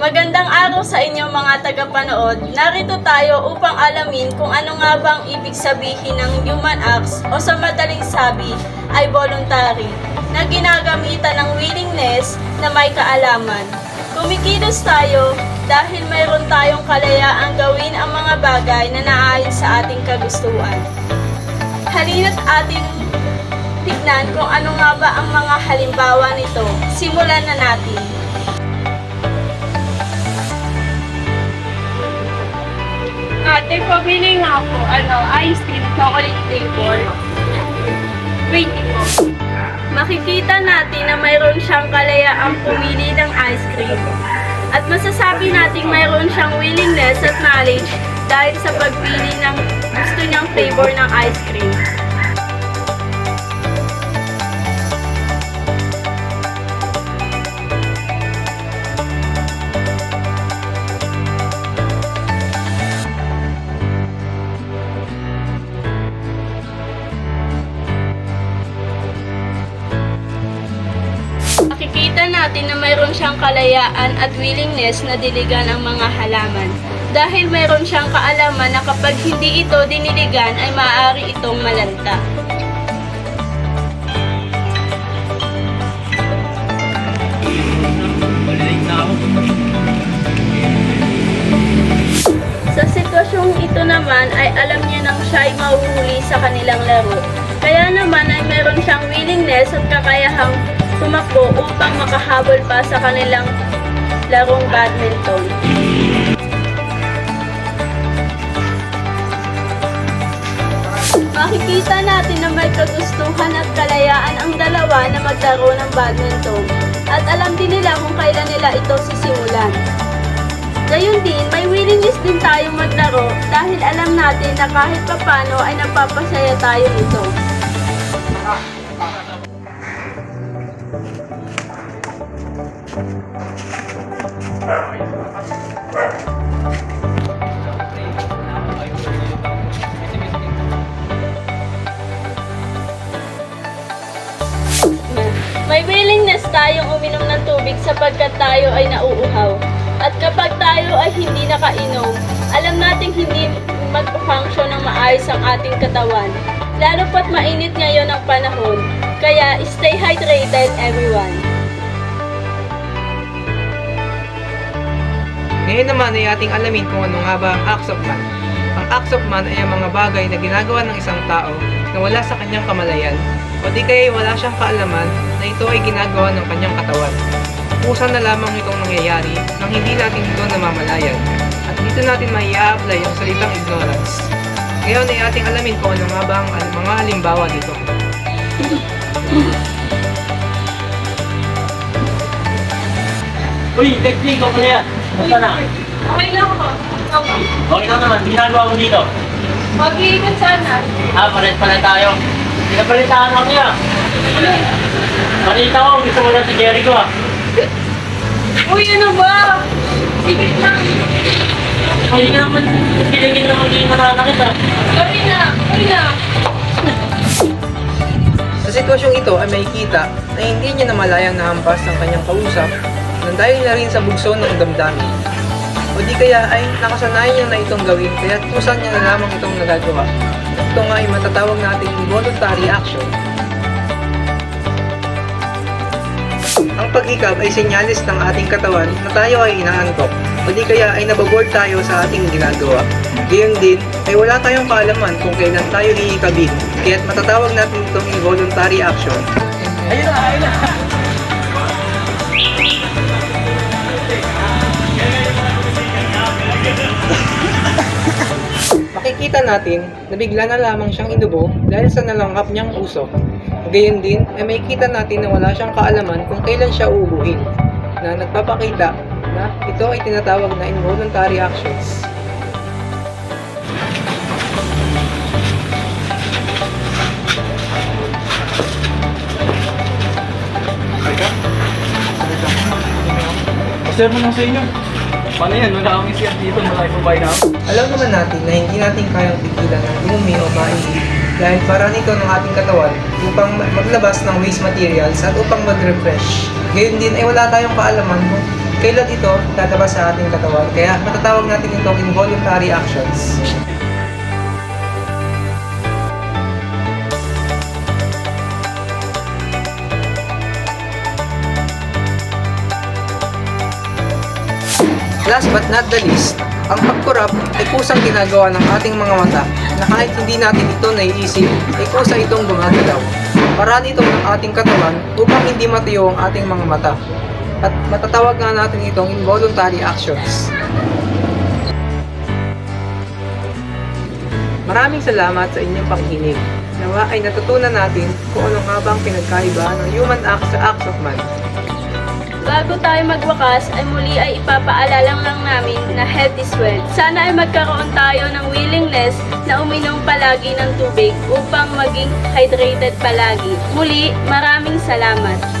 Magandang araw sa inyo mga tagapanood. Narito tayo upang alamin kung ano nga bang ibig sabihin ng human acts o sa madaling sabi ay voluntary na ginagamitan ng willingness na may kaalaman. Kumikilos tayo dahil mayroon tayong kalayaang gawin ang mga bagay na naayon sa ating kagustuhan. Halina't ating tignan kung ano nga ba ang mga halimbawa nito. Simulan na natin. Ate, pabili nga ako, ice cream, chocolate flavor. 20 po. Makikita natin na mayroon siyang kalayaang pumili ng ice cream. At masasabi natin mayroon siyang willingness at knowledge dahil sa pagpili ng gusto niyang flavor ng ice cream. Makikita natin na mayroon siyang kalayaan at willingness na diligan ang mga halaman. Dahil mayroon siyang kaalaman na kapag hindi ito diniligan ay maaari itong malanta. Sa sitwasyong ito naman ay alam niya nang siya ay mahuhuli sa kanilang laro. Kaya naman ay mayroon siyang willingness at kakayahang tumakbo upang makahabol pa sa kanilang larong badminton. Makikita natin na may kagustuhan at kalayaan ang dalawa na maglaro ng badminton at alam din nila kung kailan nila ito sisimulan. Gayun din, may willingness din tayong maglaro dahil alam natin na kahit papano ay napapasaya tayo nito. May willingness tayong uminom ng tubig sapagkat tayo ay nauuhaw. At kapag tayo ay hindi nakainom, alam nating hindi mag-function ng maayos ang ating katawan. Lalo pat mainit ngayon ang panahon. Kaya stay hydrated everyone. Ngayon naman ay ating alamin kung ano nga ba ang acts of man. Ang acts of man ay ang mga bagay na ginagawa ng isang tao na wala sa kanyang kamalayan o di kaya wala siyang kaalaman na ito ay ginagawa ng kanyang katawan. Kusa na lamang itong nangyayari nang hindi natin ito namamalayan. At dito natin mai-apply ang salitang ignorance. Ngayon ay ating alamin kung ano nga ba ang mga halimbawa dito. Uy, technique ko pala yan. Basta na. Okay lang ako. Okay lang naman, ginagawa mo dito. Mag-iigat sana. Palit tayo. Pinapalitaan ako niya. Balita ko, gusto mo na si Jericho ah. Uy, ano ba? Sige lang. Hindi ka naman, kiligin naman yung nananakit ah. Gawin na. Sa sitwasyong ito ay makikita na hindi niya namalayang nahampas ang kanyang kausap nang dahil na rin sa bugso ng damdamin. O di kaya ay nakasanayan niya na itong gawin kaya kusan niya na lamang itong nagagawa. Ito nga ay matatawag natin involuntary action. Ang pag-hikab ay senyales ng ating katawan na tayo ay inaantok o di kaya ay nababoard tayo sa ating ginagawa. Gayon din ay wala tayong kaalaman kung kailan tayo hihikabin kaya't matatawag natin itong involuntary action. Ayun na. Makikita natin na bigla na lamang siyang inubo dahil sa nalangkap niyang usok. Gayon din ay makikita natin na wala siyang kaalaman kung kailan siya uubuhin, na nagpapakita na ito ay tinatawag na involuntary actions. Observe mo lang sa inyo. Paano yan? Wala akong isiyat dito. Wala akong babae na ako. Alam naman natin na hindi natin kayang pigilan ng inumi o mainit dahil para nito ng ating katawan upang maglabas ng waste materials at upang mag-refresh. Gayon din ay wala tayong kaalaman kung kailan ito lalabas sa ating katawan, kaya matatawag natin itong involuntary actions. Last but not the least, ang pagkurap ay kusang ginagawa ng ating mga mata na kahit hindi natin ito naiisip, ay kusa itong gumagalaw. Paraan ito ng ating katawan upang hindi matuyo ang ating mga mata. At matatawag nga natin itong involuntary actions. Maraming salamat sa inyong pakikinig. Nawa ay natutunan natin kung ano nga bang pinagkaiba ng human act sa acts of man. Bago tayo magwakas, ay muli ay ipapaalala lang namin na health is wealth. Sana ay magkaroon tayo ng willingness na uminom palagi ng tubig upang maging hydrated palagi. Muli, maraming salamat.